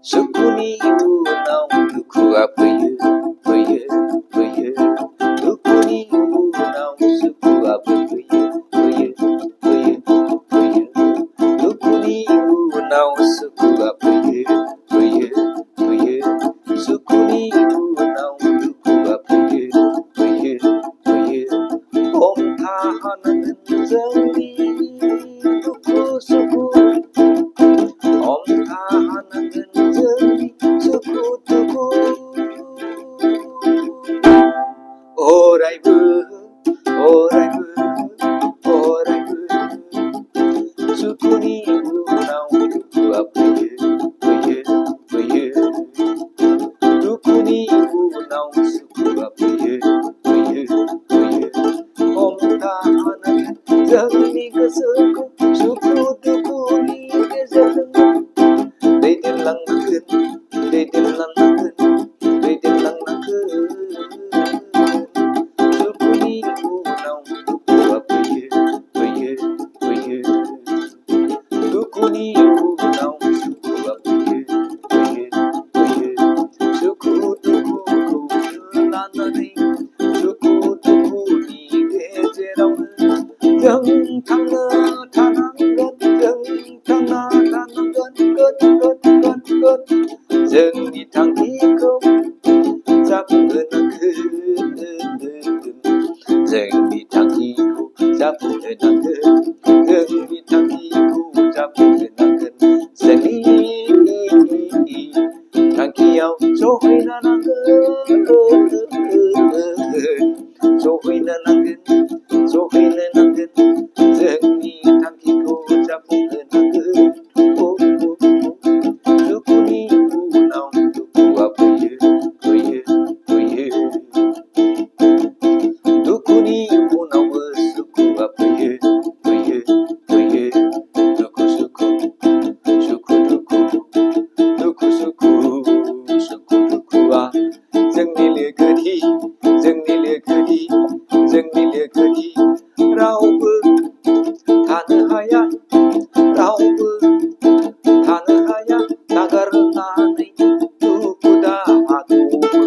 सुखुनि उनाव दुखुआ फैयो दुखुनि उनाव सुखुआबो फैयो दुखुनि उनाव सुखुआ फैयो सुखुनि उनाव दुखुआ फैयो हमथाहानांगोन जोंनि दुखु सुखु हमथाहानांगोन जोंनि सुखु दुखु अरायबो सुखुनि उनाव दुखुआ फैयो दुखुनि उनाव सुखुआ फैयो हमथाहानांगोन जोंनि गोसोखौ सुखु दुखुनि गेजेरजों दैदेनलांनांगोन सुखुनि उनाव दुखुआ फैयो दुखुनि उनाव सुखुआ फैयो सुखु दुखुखौ लानानै सुखु दुखुनि गेजेरावनो जों थांना थानांगोन जोंनि थांखिखौ जाफुंहोनांगोन जोंनि थांखिखौ जोंनि थांखियाव सहैनो नांगोन जोंनि थांखिखौ जाफुंहोनांगोन दुखुनि उनाव दुखुआ फैयो दुखुनि उनावबो सुखुआ फैयो दुखु सुखु दुखुआ जोंनि लोगोरि रावबो थानो हाया नागारनानै दुखु दाहाखौबो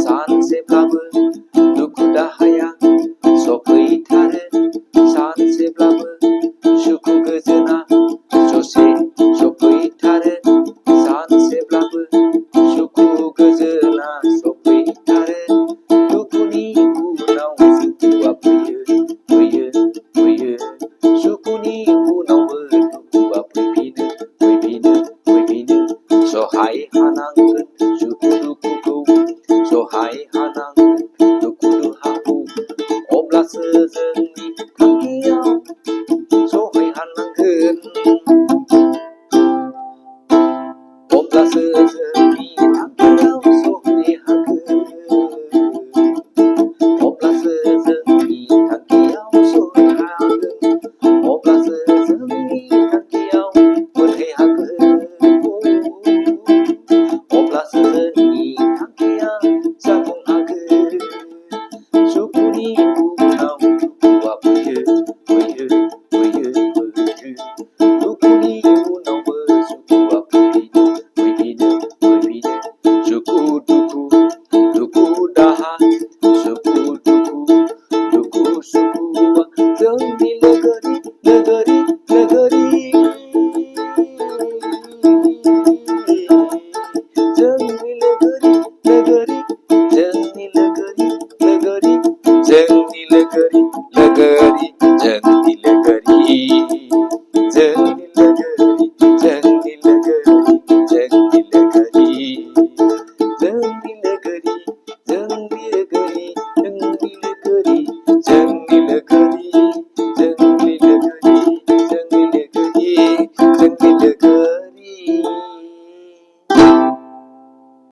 सानसेब्लाबो दुखु दाहाया सफैथारो सानसेब्लाबो सुखु गोजोना ससे सफैथारो सानसेब्लाबो सुखु गोजोना सफैथारो दुखुनि उनाव सुखुआ फैयो सुखुनि उनावबो दुखुआ फैफिनो सहाय हानांगोन सुखु दुखुखौ सहाय हानांगोन दुखु दुहाखौ अब्लासो जोंनि थांखियाव सहैहानांगोन अब्लासो जोंनि थांखियाव सहैहागोन अब्लासो जोंनि थांखियाव सहैहागोन अब्लासो जोंनि थांखियाव मोनहैहागोन अब्लासो जोंनि थांखिया जाफुंहागोन सुखुनि उनाव दुखुआ फैयो दुखुनि उनावबो सुखुआ फैफिनो सुखु दुखु दाहा सुखु दुखु सुखुआ जोंनि लोगोरि जोंनि लोगोरि